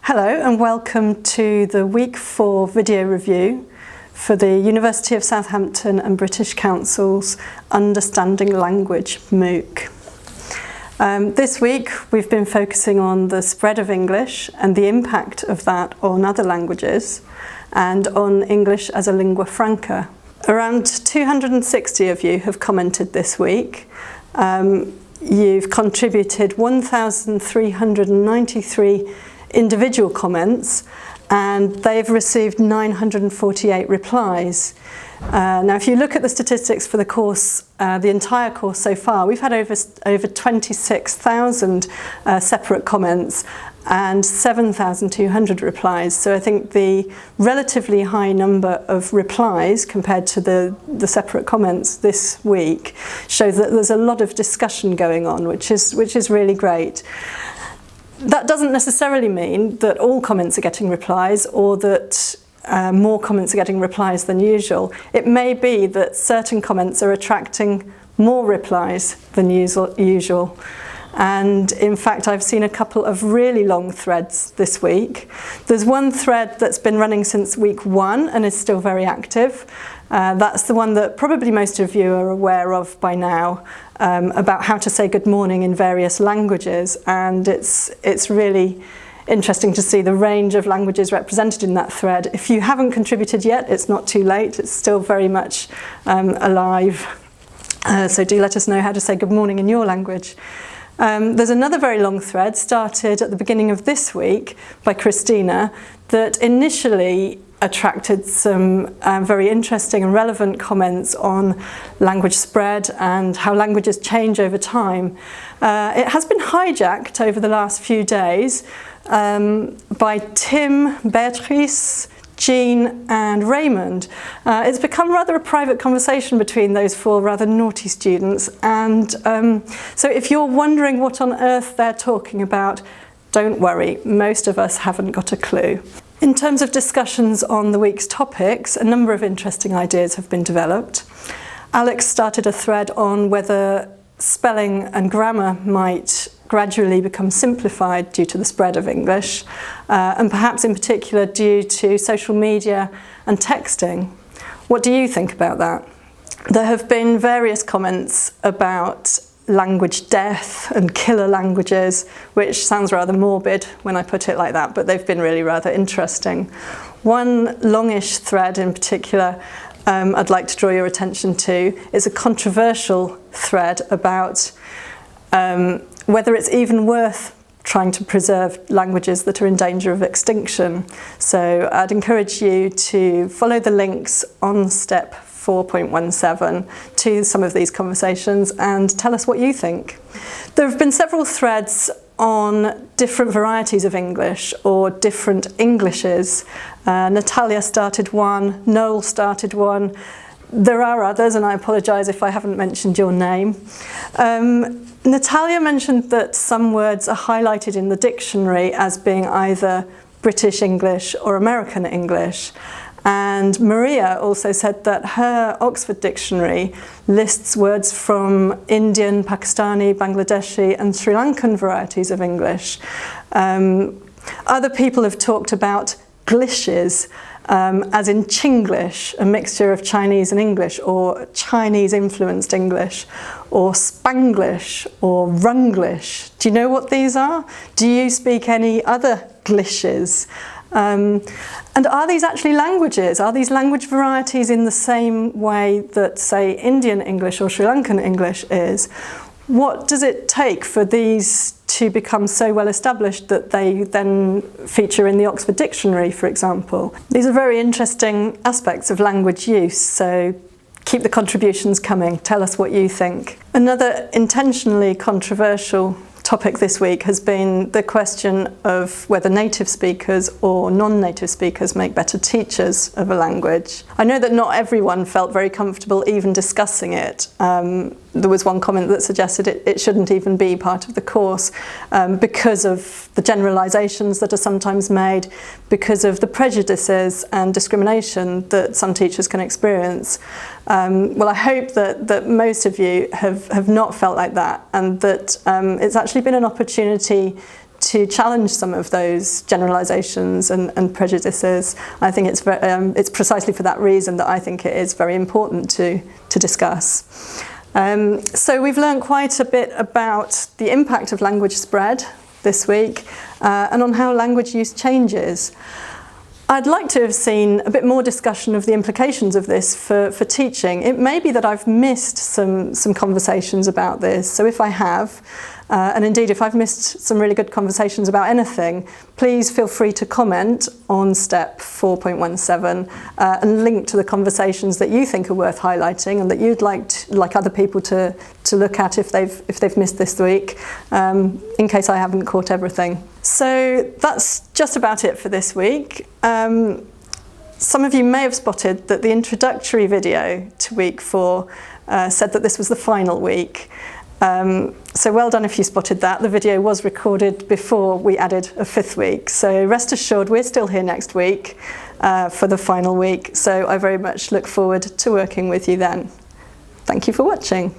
Hello and welcome to the Week 4 video review for the University of Southampton and British Council's Understanding Language MOOC. This week we've been focusing on the spread of English and the impact of that on other languages and on English as a lingua franca. Around 260 of you have commented this week. You've contributed 1,393 individual comments and they've received 948 replies. Now if you look at the statistics for the course, the entire course so far, we've had over 26,000 separate comments and 7,200 replies. So I think the relatively high number of replies compared to the separate comments this week shows that there's a lot of discussion going on, which is really great. That doesn't necessarily mean that all comments are getting replies or that more comments are getting replies than usual. It may be that certain comments are attracting more replies than usual. And in fact, I've seen a couple of really long threads this week. There's one thread that's been running since week 1 and is still very active. That's the one that probably most of you are aware of by now, about how to say good morning in various languages. And it's really interesting to see the range of languages represented in that thread. If you haven't contributed yet, it's not too late. It's still very much alive. So do let us know how to say good morning in your language. There's another very long thread started at the beginning of this week by Christina that initially attracted some very interesting and relevant comments on language spread and how languages change over time. It has been hijacked over the last few days by Tim, Beatrice, Jean and Raymond. It's become rather a private conversation between those 4 rather naughty students, and so if you're wondering what on earth they're talking about, don't worry, most of us haven't got a clue. In terms of discussions on the week's topics, a number of interesting ideas have been developed. Alex started a thread on whether spelling and grammar might gradually become simplified due to the spread of English, and perhaps in particular due to social media and texting. What do you think about that? There have been various comments about language death and killer languages, which sounds rather morbid when I put it like that, but they've been really rather interesting. One longish thread in particular I'd like to draw your attention to is a controversial thread about whether it's even worth trying to preserve languages that are in danger of extinction. So I'd encourage you to follow the links on step 4.17 to some of these conversations and tell us what you think. There have been several threads on different varieties of English or different Englishes. Natalia started one, Noel started one. There are others, and I apologise if I haven't mentioned your name. Natalia mentioned that some words are highlighted in the dictionary as being either British English or American English. And Maria also said that her Oxford Dictionary lists words from Indian, Pakistani, Bangladeshi and Sri Lankan varieties of English. Other people have talked about glishes, as in Chinglish, a mixture of Chinese and English, or Chinese-influenced English, or Spanglish, or Runglish. Do you know what these are? Do you speak any other glishes? And are these actually languages? Are these language varieties in the same way that, say, Indian English or Sri Lankan English is? What does it take for these to become so well established that they then feature in the Oxford Dictionary, for example? These are very interesting aspects of language use, so keep the contributions coming. Tell us what you think. Another intentionally controversial topic this week has been the question of whether native speakers or non-native speakers make better teachers of a language. I know that not everyone felt very comfortable even discussing it. There was one comment that suggested it shouldn't even be part of the course because of the generalisations that are sometimes made, because of the prejudices and discrimination that some teachers can experience. Well, I hope that most of you have not felt like that, and that it's actually been an opportunity to challenge some of those generalisations and prejudices. I think it's precisely for that reason that I think it is very important to discuss. So we've learned quite a bit about the impact of language spread this week and on how language use changes. I'd like to have seen a bit more discussion of the implications of this for teaching. It may be that I've missed some conversations about this, so if I have, and indeed if I've missed some really good conversations about anything, please feel free to comment on step 4.17 and link to the conversations that you think are worth highlighting and that you'd like other people to look at if they've missed this week, in case I haven't caught everything. So that's just about it for this week. Some of you may have spotted that the introductory video to week 4 said that this was the final week. So well done if you spotted that. The video was recorded before we added a 5th week. So rest assured we're still here next week for the final week. So I very much look forward to working with you then. Thank you for watching.